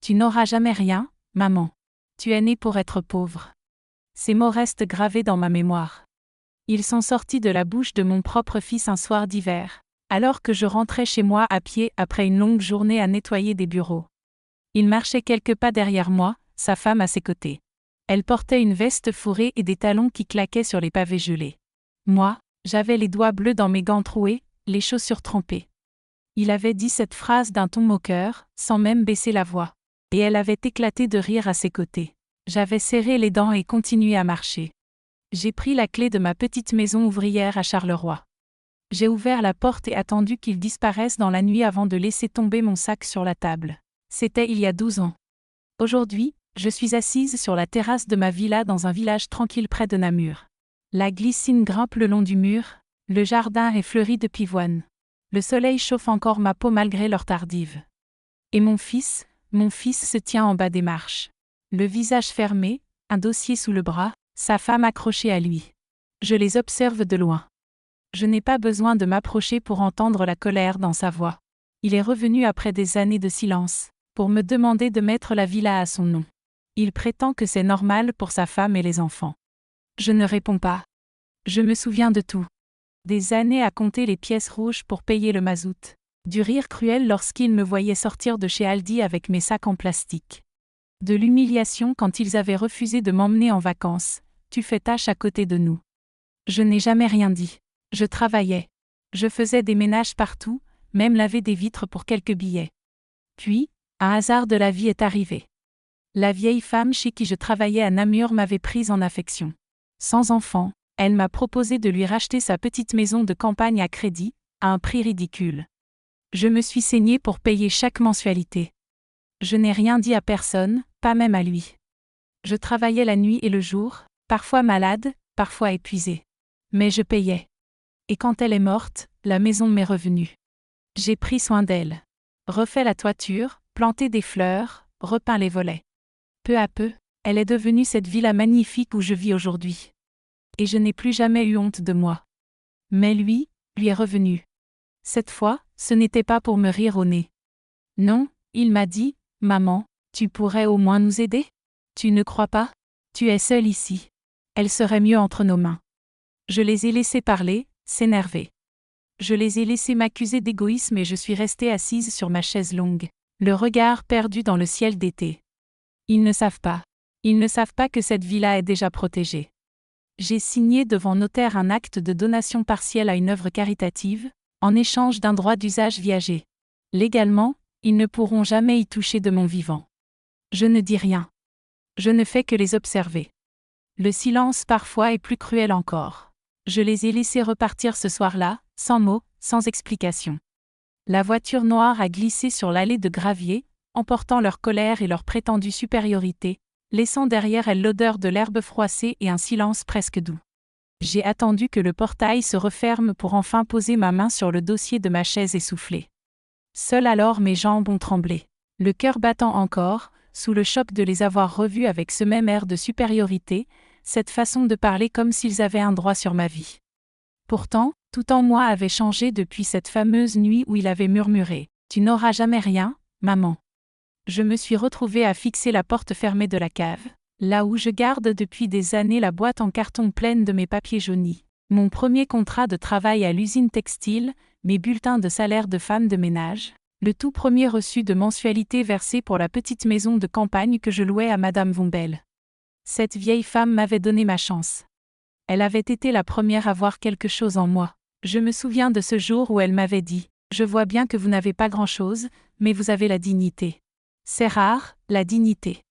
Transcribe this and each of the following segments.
Tu n'auras jamais rien, maman. Tu es née pour être pauvre. » Ces mots restent gravés dans ma mémoire. Ils sont sortis de la bouche de mon propre fils un soir d'hiver, alors que je rentrais chez moi à pied après une longue journée à nettoyer des bureaux. Il marchait quelques pas derrière moi, sa femme à ses côtés. Elle portait une veste fourrée et des talons qui claquaient sur les pavés gelés. Moi, j'avais les doigts bleus dans mes gants troués, les chaussures trempées. Il avait dit cette phrase d'un ton moqueur, sans même baisser la voix. Et elle avait éclaté de rire à ses côtés. J'avais serré les dents et continué à marcher. J'ai pris la clé de ma petite maison ouvrière à Charleroi. J'ai ouvert la porte et attendu qu'il disparaisse dans la nuit avant de laisser tomber mon sac sur la table. C'était il y a 12 ans. Aujourd'hui, je suis assise sur la terrasse de ma villa dans un village tranquille près de Namur. La glycine grimpe le long du mur, le jardin est fleuri de pivoines. Le soleil chauffe encore ma peau malgré l'heure tardive. Et mon fils se tient en bas des marches. Le visage fermé, un dossier sous le bras, sa femme accrochée à lui. Je les observe de loin. Je n'ai pas besoin de m'approcher pour entendre la colère dans sa voix. Il est revenu après des années de silence, pour me demander de mettre la villa à son nom. Il prétend que c'est normal pour sa femme et les enfants. Je ne réponds pas. Je me souviens de tout. Des années à compter les pièces rouges pour payer le mazout. Du rire cruel lorsqu'ils me voyaient sortir de chez Aldi avec mes sacs en plastique. De l'humiliation quand ils avaient refusé de m'emmener en vacances. Tu fais tâche à côté de nous. Je n'ai jamais rien dit. Je travaillais. Je faisais des ménages partout, même laver des vitres pour quelques billets. Puis, un hasard de la vie est arrivé. La vieille femme chez qui je travaillais à Namur m'avait prise en affection. Sans enfant, elle m'a proposé de lui racheter sa petite maison de campagne à crédit, à un prix ridicule. Je me suis saignée pour payer chaque mensualité. Je n'ai rien dit à personne, pas même à lui. Je travaillais la nuit et le jour, parfois malade, parfois épuisée. Mais je payais. Et quand elle est morte, la maison m'est revenue. J'ai pris soin d'elle. Refait la toiture, planté des fleurs, repeint les volets. Peu à peu, elle est devenue cette villa magnifique où je vis aujourd'hui. Et je n'ai plus jamais eu honte de moi. Mais lui est revenu. Cette fois, ce n'était pas pour me rire au nez. Non, il m'a dit, « Maman, tu pourrais au moins nous aider ? Tu ne crois pas ? Tu es seule ici. Elle serait mieux entre nos mains. » Je les ai laissés parler, s'énerver. Je les ai laissés m'accuser d'égoïsme et je suis restée assise sur ma chaise longue, le regard perdu dans le ciel d'été. Ils ne savent pas. Ils ne savent pas que cette villa est déjà protégée. J'ai signé devant notaire un acte de donation partielle à une œuvre caritative, en échange d'un droit d'usage viager. Légalement, ils ne pourront jamais y toucher de mon vivant. Je ne dis rien. Je ne fais que les observer. Le silence parfois est plus cruel encore. Je les ai laissés repartir ce soir-là, sans mots, sans explication. La voiture noire a glissé sur l'allée de gravier, emportant leur colère et leur prétendue supériorité, laissant derrière elle l'odeur de l'herbe froissée et un silence presque doux. J'ai attendu que le portail se referme pour enfin poser ma main sur le dossier de ma chaise essoufflée. Seul alors mes jambes ont tremblé, le cœur battant encore, sous le choc de les avoir revus avec ce même air de supériorité, cette façon de parler comme s'ils avaient un droit sur ma vie. Pourtant, tout en moi avait changé depuis cette fameuse nuit où il avait murmuré « Tu n'auras jamais rien, maman ». Je me suis retrouvée à fixer la porte fermée de la cave, là où je garde depuis des années la boîte en carton pleine de mes papiers jaunis, mon premier contrat de travail à l'usine textile, mes bulletins de salaire de femme de ménage, le tout premier reçu de mensualité versé pour la petite maison de campagne que je louais à Madame Vombel. Cette vieille femme m'avait donné ma chance. Elle avait été la première à voir quelque chose en moi. Je me souviens de ce jour où elle m'avait dit « Je vois bien que vous n'avez pas grand-chose, mais vous avez la dignité. C'est rare, la dignité. »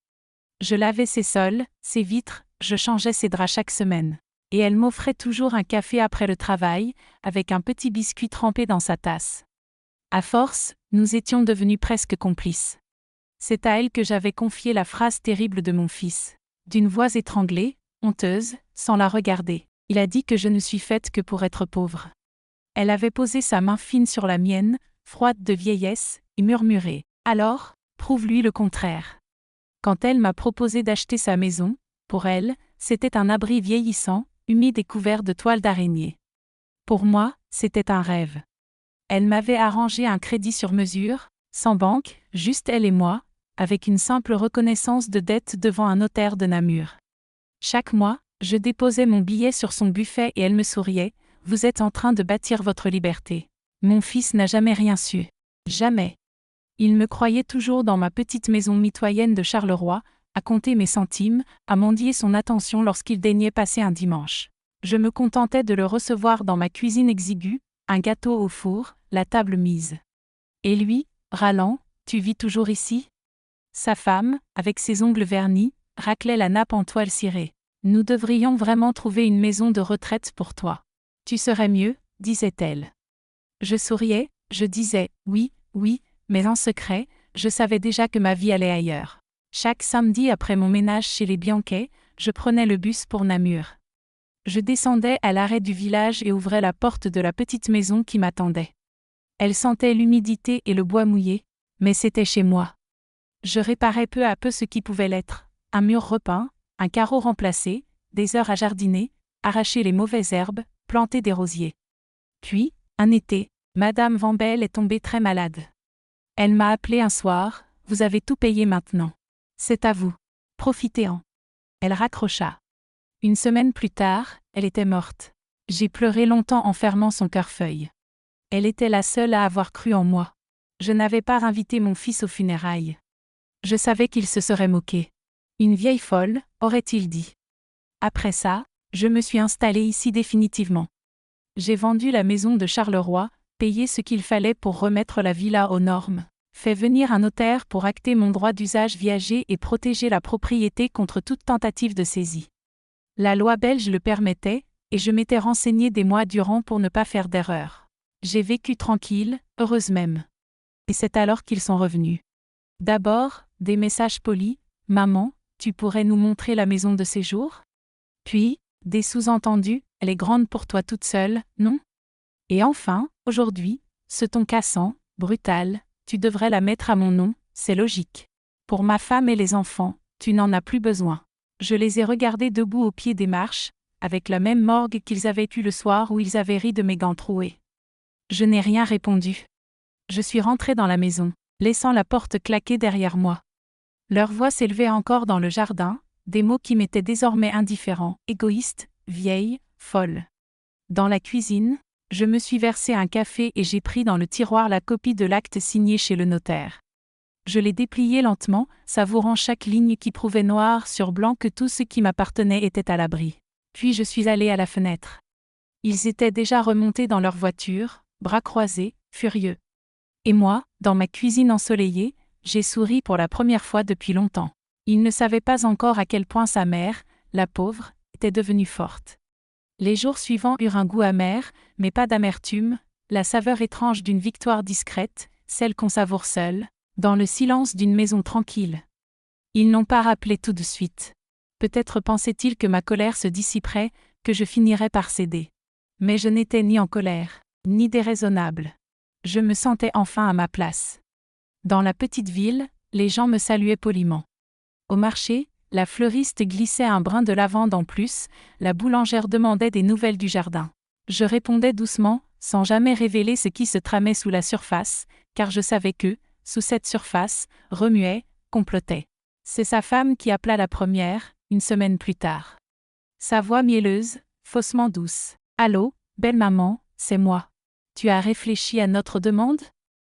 Je lavais ses sols, ses vitres, je changeais ses draps chaque semaine. Et elle m'offrait toujours un café après le travail, avec un petit biscuit trempé dans sa tasse. À force, nous étions devenus presque complices. C'est à elle que j'avais confié la phrase terrible de mon fils. D'une voix étranglée, honteuse, sans la regarder, il a dit que je ne suis faite que pour être pauvre. Elle avait posé sa main fine sur la mienne, froide de vieillesse, et murmuré « Alors, prouve-lui le contraire. » Quand elle m'a proposé d'acheter sa maison, pour elle, c'était un abri vieillissant, humide et couvert de toiles d'araignée. Pour moi, c'était un rêve. Elle m'avait arrangé un crédit sur mesure, sans banque, juste elle et moi, avec une simple reconnaissance de dette devant un notaire de Namur. Chaque mois, je déposais mon billet sur son buffet et elle me souriait. « Vous êtes en train de bâtir votre liberté. » Mon fils n'a jamais rien su. Jamais. Il me croyait toujours dans ma petite maison mitoyenne de Charleroi, à compter mes centimes, à mendier son attention lorsqu'il daignait passer un dimanche. Je me contentais de le recevoir dans ma cuisine exiguë, un gâteau au four, la table mise. Et lui, râlant, « Tu vis toujours ici ?» Sa femme, avec ses ongles vernis, raclait la nappe en toile cirée. « Nous devrions vraiment trouver une maison de retraite pour toi. Tu serais mieux, » disait-elle. Je souriais, je disais « oui, oui », mais en secret, je savais déjà que ma vie allait ailleurs. Chaque samedi après mon ménage chez les Bianquet, je prenais le bus pour Namur. Je descendais à l'arrêt du village et ouvrais la porte de la petite maison qui m'attendait. Elle sentait l'humidité et le bois mouillé, mais c'était chez moi. Je réparais peu à peu ce qui pouvait l'être, un mur repeint, un carreau remplacé, des heures à jardiner, arracher les mauvaises herbes, planter des rosiers. Puis, un été, Madame Vambel est tombée très malade. Elle m'a appelé un soir, « Vous avez tout payé maintenant. C'est à vous. Profitez-en. » Elle raccrocha. Une semaine plus tard, elle était morte. J'ai pleuré longtemps en fermant son cœur-feuille. Elle était la seule à avoir cru en moi. Je n'avais pas invité mon fils aux funérailles. Je savais qu'il se serait moqué. Une vieille folle, aurait-il dit. Après ça, je me suis installée ici définitivement. J'ai vendu la maison de Charleroi, payé ce qu'il fallait pour remettre la villa aux normes, fait venir un notaire pour acter mon droit d'usage viager et protéger la propriété contre toute tentative de saisie. La loi belge le permettait, et je m'étais renseignée des mois durant pour ne pas faire d'erreur. J'ai vécu tranquille, heureuse même. Et c'est alors qu'ils sont revenus. D'abord, des messages polis, « Maman, tu pourrais nous montrer la maison de séjour ?» Puis, des sous-entendus, « Elle est grande pour toi toute seule, non ?» Et enfin, aujourd'hui, ce ton cassant, brutal, « Tu devrais la mettre à mon nom, c'est logique. Pour ma femme et les enfants, tu n'en as plus besoin. » Je les ai regardés debout au pied des marches, avec la même morgue qu'ils avaient eue le soir où ils avaient ri de mes gants troués. Je n'ai rien répondu. Je suis rentrée dans la maison, laissant la porte claquer derrière moi. Leur voix s'élevait encore dans le jardin, des mots qui m'étaient désormais indifférents, égoïste, vieille, folle. Dans la cuisine, je me suis versé un café et j'ai pris dans le tiroir la copie de l'acte signé chez le notaire. Je l'ai déplié lentement, savourant chaque ligne qui prouvait noir sur blanc que tout ce qui m'appartenait était à l'abri. Puis je suis allé à la fenêtre. Ils étaient déjà remontés dans leur voiture, bras croisés, furieux. Et moi, dans ma cuisine ensoleillée, j'ai souri pour la première fois depuis longtemps. Ils ne savaient pas encore à quel point sa mère, la pauvre, était devenue forte. Les jours suivants eurent un goût amer, mais pas d'amertume, la saveur étrange d'une victoire discrète, celle qu'on savoure seule, dans le silence d'une maison tranquille. Ils n'ont pas rappelé tout de suite. Peut-être pensaient-ils que ma colère se dissiperait, que je finirais par céder. Mais je n'étais ni en colère, ni déraisonnable. Je me sentais enfin à ma place. Dans la petite ville, les gens me saluaient poliment. Au marché, la fleuriste glissait un brin de lavande en plus, la boulangère demandait des nouvelles du jardin. Je répondais doucement, sans jamais révéler ce qui se tramait sous la surface, car je savais que, sous cette surface, remuait, complotait. C'est sa femme qui appela la première, une semaine plus tard. Sa voix mielleuse, faussement douce. « Allô, belle maman, c'est moi. Tu as réfléchi à notre demande ?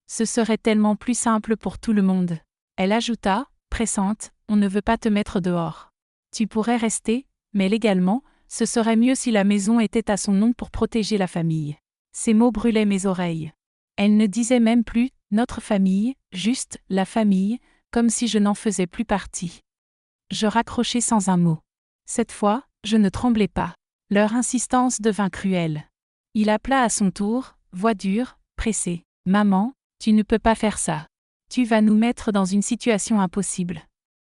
Ce serait tellement plus simple pour tout le monde. » Elle ajouta, pressante, « On ne veut pas te mettre dehors. Tu pourrais rester, mais légalement, ce serait mieux si la maison était à son nom pour protéger la famille. » Ces mots brûlaient mes oreilles. Elle ne disait même plus « notre famille », juste « la famille », comme si je n'en faisais plus partie. Je raccrochai sans un mot. Cette fois, je ne tremblais pas. Leur insistance devint cruelle. Il appela à son tour, voix dure, pressée. « Maman, tu ne peux pas faire ça. Tu vas nous mettre dans une situation impossible.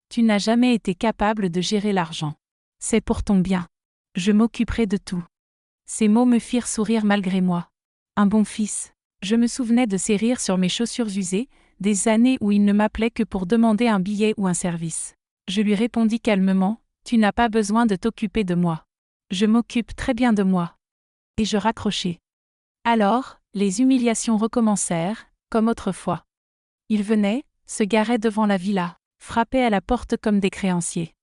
Tu n'as jamais été capable de gérer l'argent. C'est pour ton bien. Je m'occuperai de tout. » Ces mots me firent sourire malgré moi. Un bon fils. Je me souvenais de ses rires sur mes chaussures usées, des années où il ne m'appelait que pour demander un billet ou un service. Je lui répondis calmement, « Tu n'as pas besoin de t'occuper de moi. Je m'occupe très bien de moi. » Et je raccrochai. Alors, les humiliations recommencèrent, comme autrefois. Il venait, se garait devant la villa, frappaient à la porte comme des créanciers.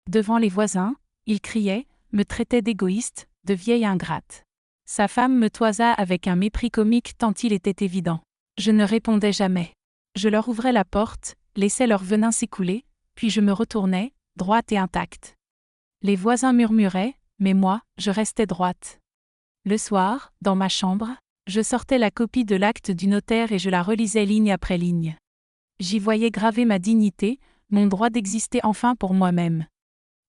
Devant les voisins, ils criaient, me traitaient d'égoïste, de vieille ingrate. Sa femme me toisa avec un mépris comique tant il était évident. Je ne répondais jamais. Je leur ouvrais la porte, laissais leur venin s'écouler, puis je me retournais, droite et intacte. Les voisins murmuraient, mais moi, je restais droite. Le soir, dans ma chambre, je sortais la copie de l'acte du notaire et je la relisais ligne après ligne. J'y voyais graver ma dignité, mon droit d'exister enfin pour moi-même.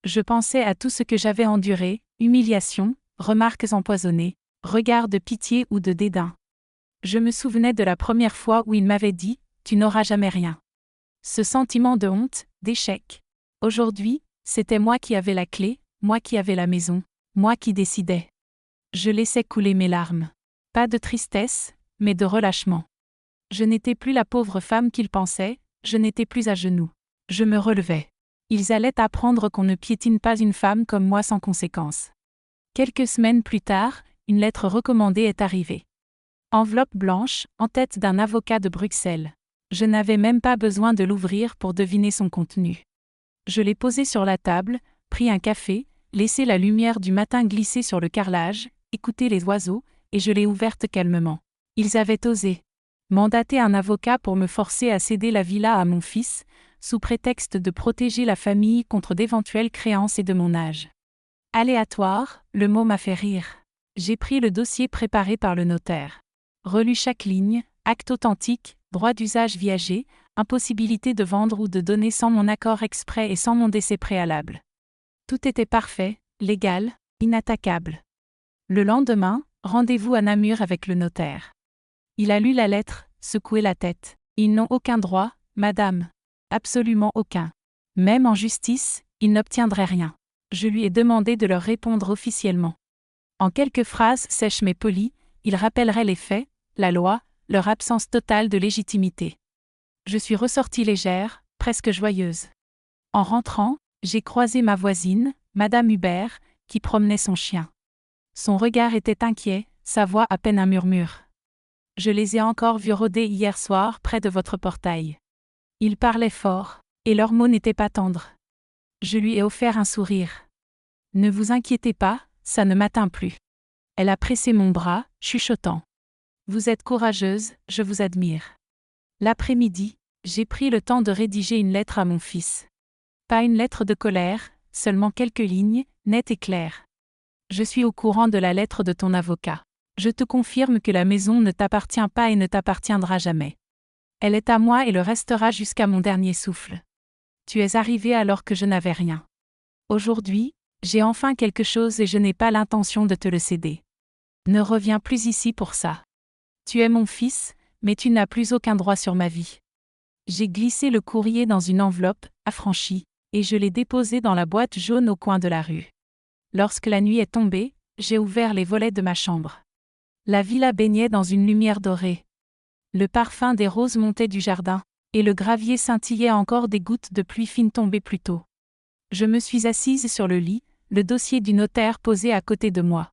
Je pensais à tout ce que j'avais enduré, humiliations, remarques empoisonnées, regards de pitié ou de dédain. Je me souvenais de la première fois où il m'avait dit « Tu n'auras jamais rien ». Ce sentiment de honte, d'échec. Aujourd'hui, c'était moi qui avais la clé, moi qui avais la maison, moi qui décidais. Je laissais couler mes larmes. Pas de tristesse, mais de relâchement. Je n'étais plus la pauvre femme qu'ils pensaient, je n'étais plus à genoux. Je me relevais. Ils allaient apprendre qu'on ne piétine pas une femme comme moi sans conséquence. Quelques semaines plus tard, une lettre recommandée est arrivée. Enveloppe blanche, en tête d'un avocat de Bruxelles. Je n'avais même pas besoin de l'ouvrir pour deviner son contenu. Je l'ai posée sur la table, pris un café, laissé la lumière du matin glisser sur le carrelage, écouté les oiseaux, et je l'ai ouverte calmement. Ils avaient osé mandater un avocat pour me forcer à céder la villa à mon fils, sous prétexte de protéger la famille contre d'éventuelles créances et de mon âge. Aléatoire, le mot m'a fait rire. J'ai pris le dossier préparé par le notaire. Relu chaque ligne, acte authentique, droit d'usage viager, impossibilité de vendre ou de donner sans mon accord exprès et sans mon décès préalable. Tout était parfait, légal, inattaquable. Le lendemain, rendez-vous à Namur avec le notaire. Il a lu la lettre, secoué la tête. Ils n'ont aucun droit, madame. Absolument aucun. Même en justice, ils n'obtiendraient rien. Je lui ai demandé de leur répondre officiellement. En quelques phrases sèches mais polies, il rappellerait les faits, la loi, leur absence totale de légitimité. Je suis ressortie légère, presque joyeuse. En rentrant, j'ai croisé ma voisine, Madame Hubert, qui promenait son chien. Son regard était inquiet, sa voix à peine un murmure. Je les ai encore vus rôder hier soir près de votre portail. Ils parlaient fort, et leurs mots n'étaient pas tendres. Je lui ai offert un sourire. Ne vous inquiétez pas, ça ne m'atteint plus. Elle a pressé mon bras, chuchotant. Vous êtes courageuse, je vous admire. L'après-midi, j'ai pris le temps de rédiger une lettre à mon fils. Pas une lettre de colère, seulement quelques lignes, nettes et claires. Je suis au courant de la lettre de ton avocat. Je te confirme que la maison ne t'appartient pas et ne t'appartiendra jamais. Elle est à moi et le restera jusqu'à mon dernier souffle. Tu es arrivé alors que je n'avais rien. Aujourd'hui, j'ai enfin quelque chose et je n'ai pas l'intention de te le céder. Ne reviens plus ici pour ça. Tu es mon fils, mais tu n'as plus aucun droit sur ma vie. J'ai glissé le courrier dans une enveloppe, affranchie, et je l'ai déposé dans la boîte jaune au coin de la rue. Lorsque la nuit est tombée, j'ai ouvert les volets de ma chambre. La villa baignait dans une lumière dorée. Le parfum des roses montait du jardin, et le gravier scintillait encore des gouttes de pluie fine tombées plus tôt. Je me suis assise sur le lit, le dossier du notaire posé à côté de moi.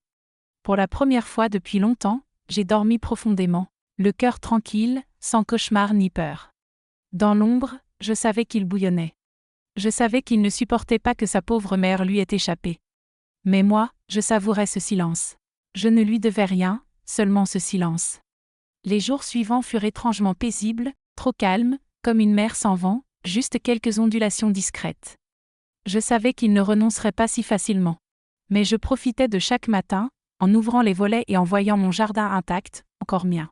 Pour la première fois depuis longtemps, j'ai dormi profondément, le cœur tranquille, sans cauchemar ni peur. Dans l'ombre, je savais qu'il bouillonnait. Je savais qu'il ne supportait pas que sa pauvre mère lui ait échappé. Mais moi, je savourais ce silence. Je ne lui devais rien, seulement ce silence. Les jours suivants furent étrangement paisibles, trop calmes, comme une mer sans vent, juste quelques ondulations discrètes. Je savais qu'il ne renoncerait pas si facilement. Mais je profitais de chaque matin, en ouvrant les volets et en voyant mon jardin intact, encore mien.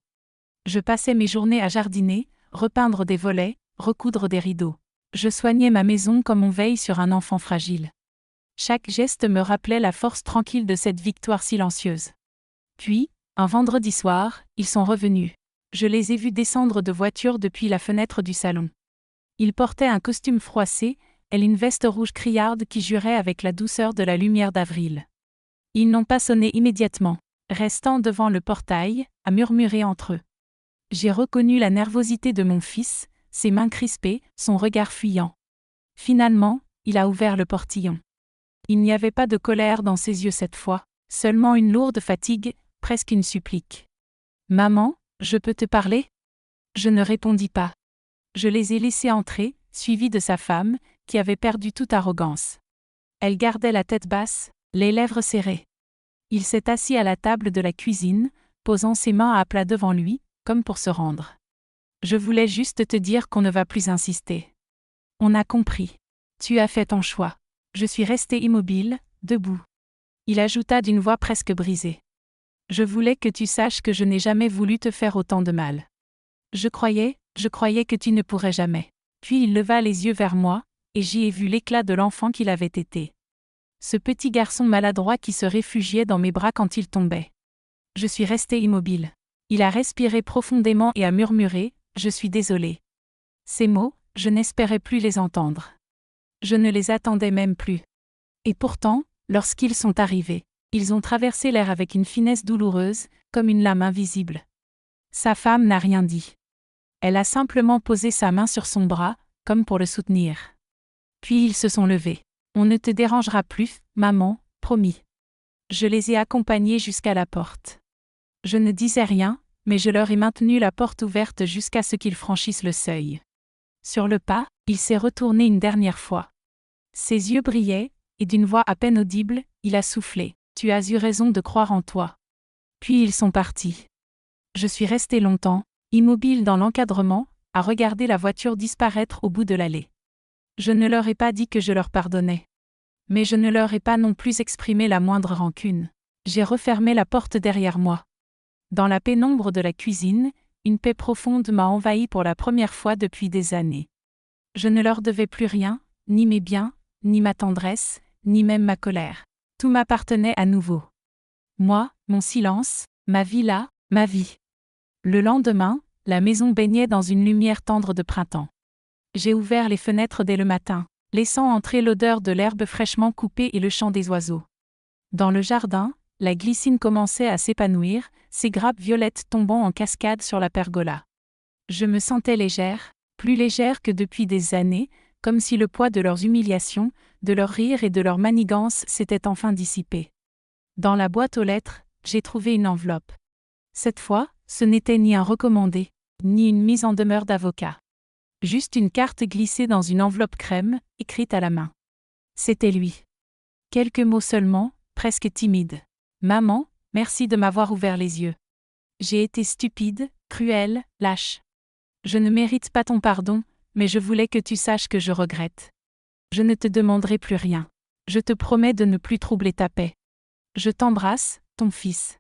Je passais mes journées à jardiner, repeindre des volets, recoudre des rideaux. Je soignais ma maison comme on veille sur un enfant fragile. Chaque geste me rappelait la force tranquille de cette victoire silencieuse. Puis, un vendredi soir, ils sont revenus. Je les ai vus descendre de voiture depuis la fenêtre du salon. Ils portaient un costume froissé, elle une veste rouge criarde qui jurait avec la douceur de la lumière d'avril. Ils n'ont pas sonné immédiatement, restant devant le portail, à murmurer entre eux. J'ai reconnu la nervosité de mon fils, ses mains crispées, son regard fuyant. Finalement, il a ouvert le portillon. Il n'y avait pas de colère dans ses yeux cette fois, seulement une lourde fatigue, presque une supplique. « Maman, je peux te parler ?» Je ne répondis pas. Je les ai laissés entrer, suivi de sa femme, qui avait perdu toute arrogance. Elle gardait la tête basse, les lèvres serrées. Il s'est assis à la table de la cuisine, posant ses mains à plat devant lui, comme pour se rendre. Je voulais juste te dire qu'on ne va plus insister. On a compris. Tu as fait ton choix. Je suis restée immobile, debout. Il ajouta d'une voix presque brisée. Je voulais que tu saches que je n'ai jamais voulu te faire autant de mal. Je croyais que tu ne pourrais jamais. Puis il leva les yeux vers moi, et j'y ai vu l'éclat de l'enfant qu'il avait été. Ce petit garçon maladroit qui se réfugiait dans mes bras quand il tombait. Je suis restée immobile. Il a respiré profondément et a murmuré « Je suis désolée ». Ces mots, je n'espérais plus les entendre. Je ne les attendais même plus. Et pourtant, lorsqu'ils sont arrivés, ils ont traversé l'air avec une finesse douloureuse, comme une lame invisible. Sa femme n'a rien dit. Elle a simplement posé sa main sur son bras, comme pour le soutenir. Puis ils se sont levés. On ne te dérangera plus, maman, promis. Je les ai accompagnés jusqu'à la porte. Je ne disais rien, mais je leur ai maintenu la porte ouverte jusqu'à ce qu'ils franchissent le seuil. Sur le pas, il s'est retourné une dernière fois. Ses yeux brillaient, et d'une voix à peine audible, il a soufflé « Tu as eu raison de croire en toi ». Puis ils sont partis. Je suis restée longtemps, immobile dans l'encadrement, à regarder la voiture disparaître au bout de l'allée. Je ne leur ai pas dit que je leur pardonnais. Mais je ne leur ai pas non plus exprimé la moindre rancune. J'ai refermé la porte derrière moi. Dans la pénombre de la cuisine, une paix profonde m'a envahi pour la première fois depuis des années. Je ne leur devais plus rien, ni mes biens, ni ma tendresse, ni même ma colère. Tout m'appartenait à nouveau. Moi, mon silence, ma villa, ma vie. Le lendemain, la maison baignait dans une lumière tendre de printemps. J'ai ouvert les fenêtres dès le matin, laissant entrer l'odeur de l'herbe fraîchement coupée et le chant des oiseaux. Dans le jardin, la glycine commençait à s'épanouir, ses grappes violettes tombant en cascade sur la pergola. Je me sentais légère, plus légère que depuis des années, comme si le poids de leurs humiliations, de leurs rires et de leurs manigances s'était enfin dissipé. Dans la boîte aux lettres, j'ai trouvé une enveloppe. Cette fois, ce n'était ni un recommandé, ni une mise en demeure d'avocat. Juste une carte glissée dans une enveloppe crème, écrite à la main. C'était lui. Quelques mots seulement, presque timides. « Maman, merci de m'avoir ouvert les yeux. J'ai été stupide, cruelle, lâche. Je ne mérite pas ton pardon, mais je voulais que tu saches que je regrette. Je ne te demanderai plus rien. Je te promets de ne plus troubler ta paix. Je t'embrasse, ton fils. »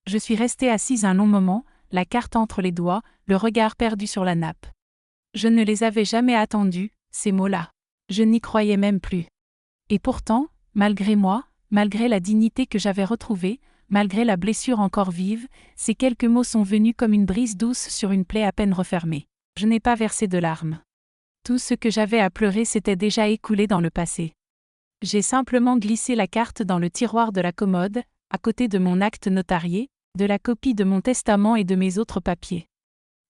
Je suis restée assise un long moment, la carte entre les doigts, le regard perdu sur la nappe. Je ne les avais jamais attendus, ces mots-là. Je n'y croyais même plus. Et pourtant, malgré moi, malgré la dignité que j'avais retrouvée, malgré la blessure encore vive, ces quelques mots sont venus comme une brise douce sur une plaie à peine refermée. Je n'ai pas versé de larmes. Tout ce que j'avais à pleurer s'était déjà écoulé dans le passé. J'ai simplement glissé la carte dans le tiroir de la commode, à côté de mon acte notarié, de la copie de mon testament et de mes autres papiers.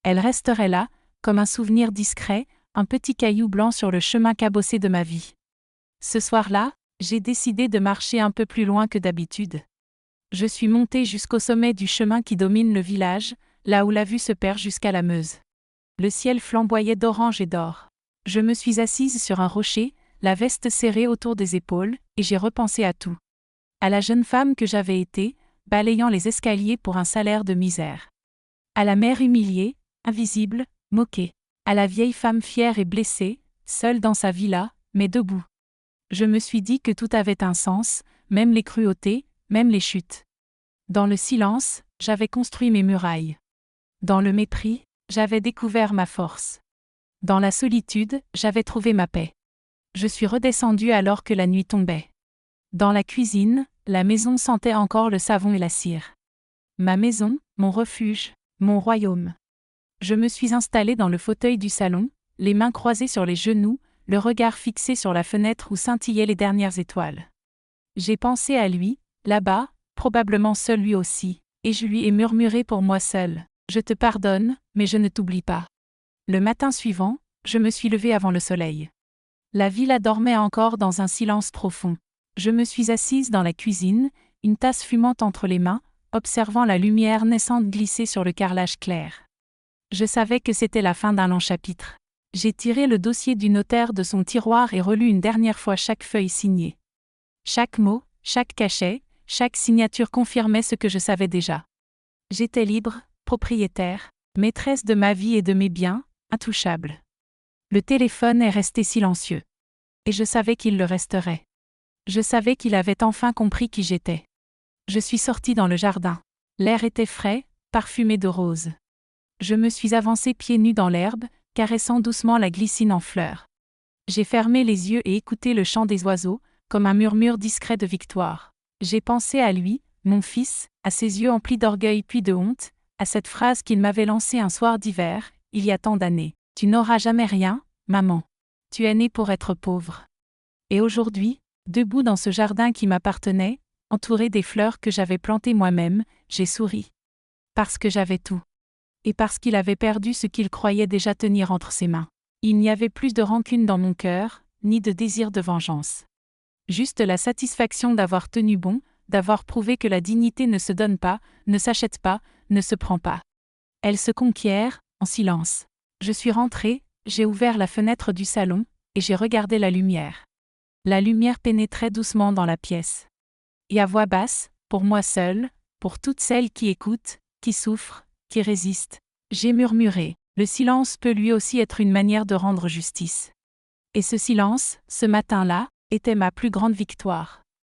Elle resterait là, comme un souvenir discret, un petit caillou blanc sur le chemin cabossé de ma vie. Ce soir-là, j'ai décidé de marcher un peu plus loin que d'habitude. Je suis montée jusqu'au sommet du chemin qui domine le village, là où la vue se perd jusqu'à la Meuse. Le ciel flamboyait d'orange et d'or. Je me suis assise sur un rocher, la veste serrée autour des épaules, et j'ai repensé à tout. À la jeune femme que j'avais été, balayant les escaliers pour un salaire de misère. À la mère humiliée, invisible, moquée. À la vieille femme fière et blessée, seule dans sa villa, mais debout. Je me suis dit que tout avait un sens, même les cruautés, même les chutes. Dans le silence, j'avais construit mes murailles. Dans le mépris, j'avais découvert ma force. Dans la solitude, j'avais trouvé ma paix. Je suis redescendue alors que la nuit tombait. Dans la cuisine, la maison sentait encore le savon et la cire. Ma maison, mon refuge, mon royaume. Je me suis installée dans le fauteuil du salon, les mains croisées sur les genoux, le regard fixé sur la fenêtre où scintillaient les dernières étoiles. J'ai pensé à lui, là-bas, probablement seul lui aussi, et je lui ai murmuré pour moi seule. Je te pardonne, mais je ne t'oublie pas. Le matin suivant, je me suis levée avant le soleil. La villa dormait encore dans un silence profond. Je me suis assise dans la cuisine, une tasse fumante entre les mains, observant la lumière naissante glisser sur le carrelage clair. Je savais que c'était la fin d'un long chapitre. J'ai tiré le dossier du notaire de son tiroir et relu une dernière fois chaque feuille signée. Chaque mot, chaque cachet, chaque signature confirmait ce que je savais déjà. J'étais libre, propriétaire, maîtresse de ma vie et de mes biens, intouchable. Le téléphone est resté silencieux. Et je savais qu'il le resterait. Je savais qu'il avait enfin compris qui j'étais. Je suis sortie dans le jardin. L'air était frais, parfumé de roses. Je me suis avancée pieds nus dans l'herbe, caressant doucement la glycine en fleurs. J'ai fermé les yeux et écouté le chant des oiseaux, comme un murmure discret de victoire. J'ai pensé à lui, mon fils, à ses yeux emplis d'orgueil puis de honte, à cette phrase qu'il m'avait lancée un soir d'hiver, il y a tant d'années. « Tu n'auras jamais rien, maman. Tu es née pour être pauvre. » Et aujourd'hui, debout dans ce jardin qui m'appartenait, entouré des fleurs que j'avais plantées moi-même, j'ai souri. Parce que j'avais tout. Et parce qu'il avait perdu ce qu'il croyait déjà tenir entre ses mains. Il n'y avait plus de rancune dans mon cœur, ni de désir de vengeance. Juste la satisfaction d'avoir tenu bon, d'avoir prouvé que la dignité ne se donne pas, ne s'achète pas, ne se prend pas. Elle se conquiert, en silence. Je suis rentrée, j'ai ouvert la fenêtre du salon, et j'ai regardé la lumière. La lumière pénétrait doucement dans la pièce. Et à voix basse, pour moi seule, pour toutes celles qui écoutent, qui souffrent, qui résistent, j'ai murmuré, le silence peut lui aussi être une manière de rendre justice. Et ce silence, ce matin-là, était ma plus grande victoire.